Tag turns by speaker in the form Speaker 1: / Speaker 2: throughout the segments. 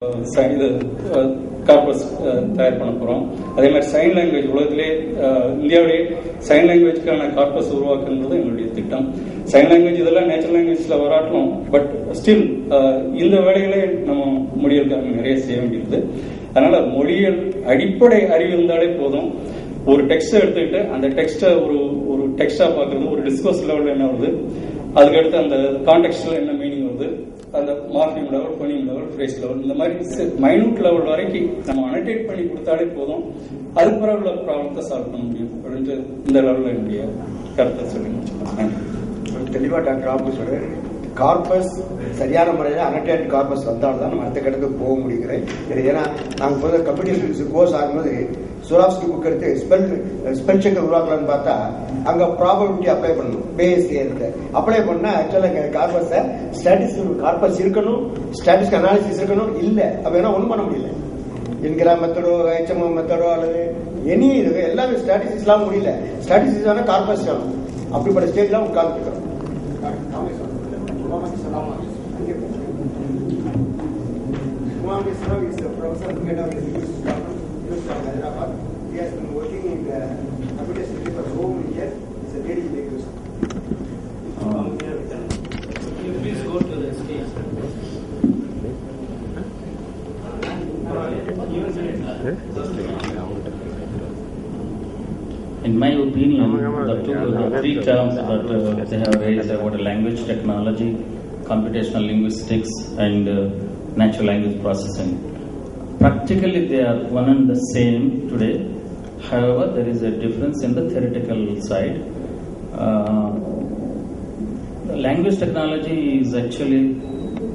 Speaker 1: இது கார்பஸ் தயார் பண்ண போகிறோம். அதே மாதிரி சைன் லாங்குவேஜ் உலகத்திலே இந்தியாவிலே சைன் லாங்குவேஜ்க்கான கார்பஸ் உருவாக்குன்றது எங்களுடைய திட்டம். சைன் லாங்குவேஜ் இதெல்லாம் நேச்சுரல் லாங்குவேஜில் வராட்டணும், பட் ஸ்டில் இந்த வேலைகளே நம்ம மொழிகளுக்காக நிறைய செய்ய வேண்டியது. அதனால மொழியல் அடிப்படை அறிவு இருந்தாலே போதும். ஒரு டெக்ஸ்ட்டை எடுத்துக்கிட்டு அந்த டெக்ஸ்ட்டை ஒரு டெக்ஸ்டா பார்க்கறது, ஒரு டிஸ்கோர்ஸ் லெவலில் என்ன வருது, அதுக்கடுத்து அந்த கான்டெக்ஸ்ட்ல என்ன மீனிங் வருது, அந்த marking level, phoning level, phrase level, இந்த மாதிரி மைனூட் லெவல் வரைக்கும் நம்ம அனடேட் பண்ணி கொடுத்தாலே போதும். அதுக்கு பிறகு உள்ள ப்ராப்ளத்தை சால்வ் பண்ண முடியும் அப்படின்ட்டு இந்த லெவலில் என்னுடைய கருத்தை சொல்லி முடிச்சுக்கலாம்.
Speaker 2: தெளிவாக டாக்டர் ராமு சொல்றேன். கார்பஸ் சரியான முறையில் அனடேட் கார்பஸ் வந்தால்தான் நம்ம அடுத்த கட்டத்துக்கு போக முடியுங்கிறேன். ஏன்னா நாங்கள் போகிற கம்ப்யூட்டர் கோர்ஸ் ஆகும்போது சுராப்ஸ்கி புக் எடுத்து ஸ்பெல் செக்கர் உருவாக்கலான்னு பார்த்தா அங்கே ப்ராபபிலிட்டி அப்ளை பண்ணணும். பேஸ் அப்ளை பண்ணால் ஆக்சுவலாக கார்பஸை கார்பஸ் இருக்கணும், ஸ்டாட்டிஸ்டிக் அனாலிசிஸ் இருக்கணும். இல்லை அப்படின்னா ஒன்றும் பண்ண முடியல. என்கிற மெத்தடோ, HMO மெத்தடோ அல்லது எனி இது எல்லாமே ஸ்டாட்டிஸ்டிக்ஸ்லாம் முடியல. ஸ்டாட்டிஸ்டிக்ஸ் ஆனால் கார்பஸ் வேணும். அப்படிப்பட்ட ஸ்டேஜ்லாம் உட்கார்ந்துருக்கிறோம். is a professor who head of the University of Hyderabad. He has been working in the computer studies for so many years. It's a very big person.
Speaker 3: You please go to the stage. In my opinion, the three terms that they have raised about language technology, computational linguistics, and natural language processing. Practically, they are one and the same today. However, there is a difference in the theoretical side. Language technology is actually,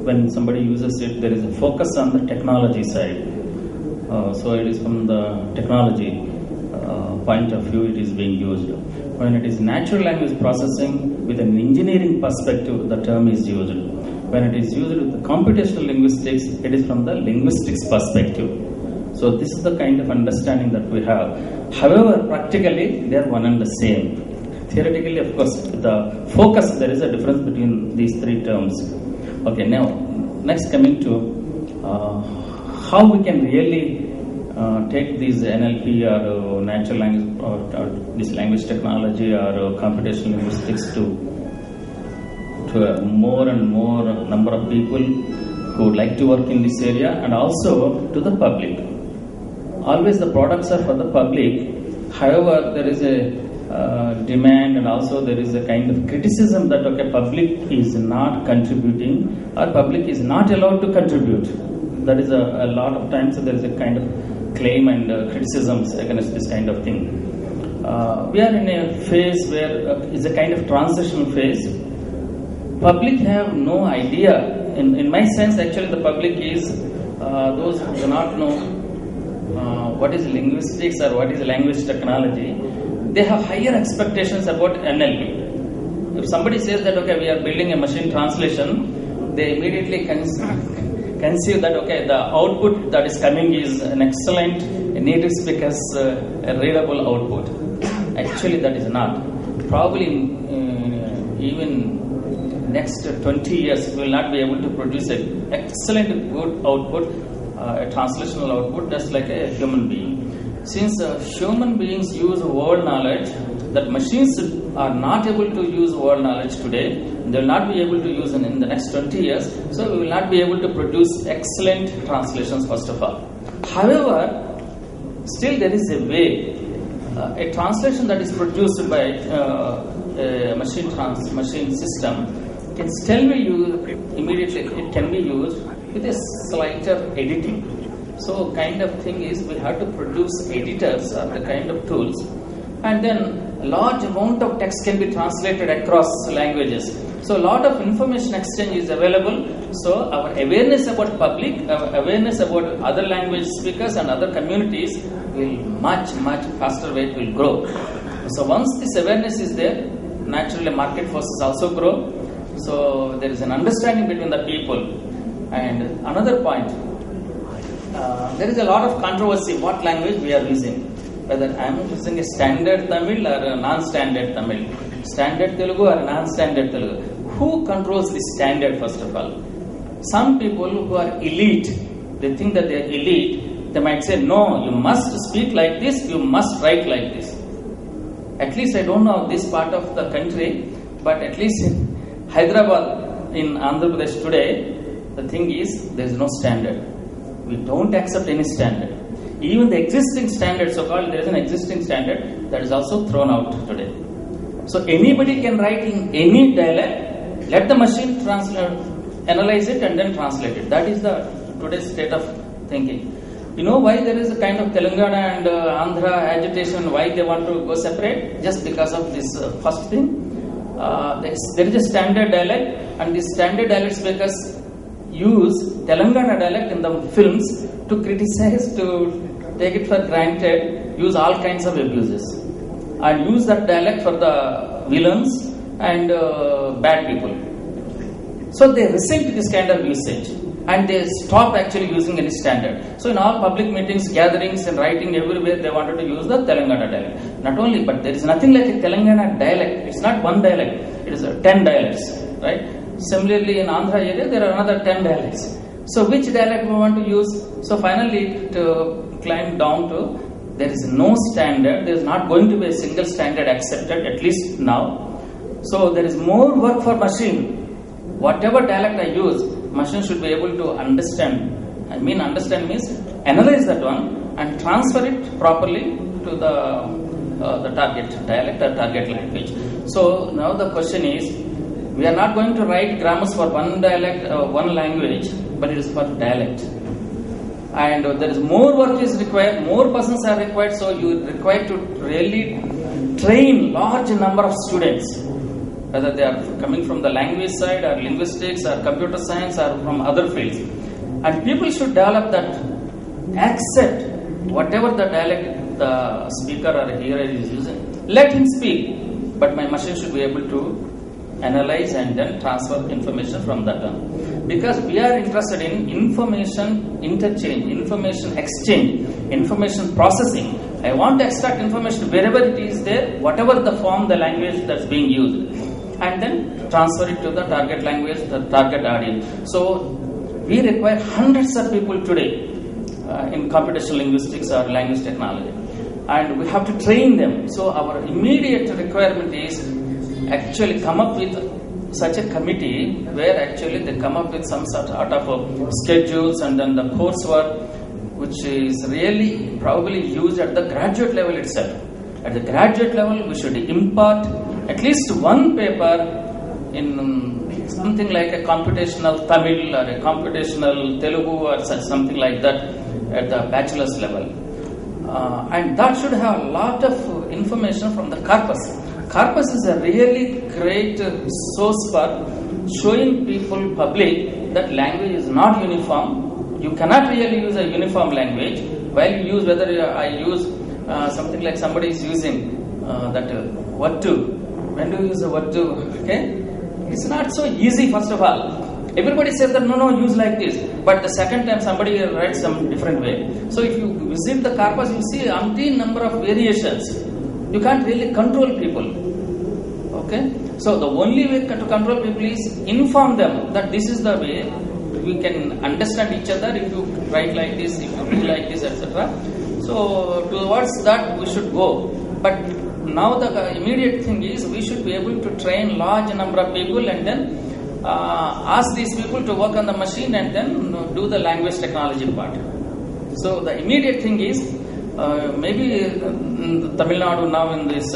Speaker 3: when somebody uses it, there is a focus on the technology side. So it is from the technology point of view it is being used. When it is natural language processing with an engineering perspective, the term is used. When it is used with the computational linguistics, it is from the linguistics perspective. So this is the kind of understanding that we have. However, practically they are one and the same. Theoretically, of course, the focus, there is a difference between these three terms. Okay, now next coming to how we can really take these NLP or natural language or this language technology or computational linguistics to a more and more number of people who would like to work in this area, and also to the public. Always the products are for the public. However, there is a demand, and also there is a kind of criticism that okay, public is not contributing or public is not allowed to contribute. That is a lot of times there is a kind of claim and criticisms against this kind of thing. We are in a phase where it's a kind of transitional phase. Public have no idea. In my sense, actually, the public is those who do not know what is linguistics or what is language technology. They have higher expectations about NLP. If somebody says that okay, we are building a machine translation, they immediately conceive that okay, the output that is coming is an excellent native speakers readable output. Actually, that is not. Probably even next 20 years we will not be able to produce an excellent good output, a translational output just like a human being. Since human beings use world knowledge that machines are not able to use world knowledge today, they will not be able to use in the next 20 years, so we will not be able to produce excellent translations first of all. However, still there is a way. A translation that is produced by a machine system can still be used immediately. It can be used with a slighter editing. So kind of thing is we have to produce editors or the kind of tools, and then a large amount of text can be translated across languages. So a lot of information exchange is available. So our awareness about public, our awareness about other language speakers and other communities will much faster way it will grow. So once this awareness is there, naturally market forces also grow. So there is an understanding between the people. And another point, there is a lot of controversy what language we are using. Whether I am using a standard Tamil or a non-standard Tamil, standard Telugu or non-standard Telugu. Who controls the standard first of all? Some people who are elite they think that they are elite, they might say, no, you must speak like this, you must write like this. At least I don't know this part of the country, but at least in Hyderabad, in Andhra Pradesh today, the thing is, there is no standard. We don't accept any standard. Even the existing standard, so-called, there is an existing standard that is also thrown out today. So anybody can write in any dialect, let the machine analyze it and then translate it. That is the today's state of thinking. You know why there is a kind of Telangana and Andhra agitation, why they want to go separate? Just because of this first thing. There is a standard dialect, and these standard dialect speakers use Telangana dialect in the films to criticize, to take it for granted, use all kinds of abuses, and use that dialect for the villains and bad people. So they resent this kind of usage, and they stop actually using any standard. So in all public meetings, gatherings and writing everywhere, they wanted to use the Telangana dialect. Not only, but there is nothing like a Telangana dialect. It's not one dialect, it is 10 dialects, right? Similarly in Andhra area, there are another 10 dialects. So which dialect we want to use? So finally it climbed down to, there is no standard, there is not going to be a single standard accepted, at least now. So there is more work for machine. Whatever dialect I use, machine should be able to understand. I mean understand means analyze that one and transfer it properly to the target dialect or target language. So now the question is, we are not going to write grammars for one dialect, one language, but it is for dialect. And there is more work is required, more persons are required, so you require to really train large number of students, whether they are coming from the language side or linguistics or computer science or from other fields. And people should develop that, accept whatever the dialect the speaker or hearer is using. Let him speak, but my machine should be able to analyze and then transfer information from that one. Because we are interested in information interchange, information exchange, information processing. I want to extract information wherever it is there, whatever the form, the language that's being used, and then transfer it to the target language, the target audience. So we require hundreds of people today in computational linguistics or language technology, and we have to train them. So our immediate requirement is actually come up with such a committee where actually they come up with some sort of schedules and then the coursework which is really probably used at the graduate level itself. At the graduate level, we should impart at least one paper in something like a computational Tamil or a computational Telugu or such something like that at the bachelor's level. And that should have a lot of information from the corpus. Corpus is a really great source for showing people, public, that language is not uniform. You cannot really use a uniform language. While you use, whether I use something like somebody is using that what to. When do you use a what to? Okay? It's not so easy, first of all. Everybody says that no, use like this. But the second time somebody writes some different way. So if you visit the corpus, you see umpteen number of variations. You can't really control people. Okay? So the only way to control people is inform them that this is the way we can understand each other if you write like this, if you do like this, etc. So towards that we should go. But now the immediate thing is we should be able to train large number of people and then ask these people to work on the machine and then do the language technology part. So the immediate thing is maybe Tamil Nadu now in this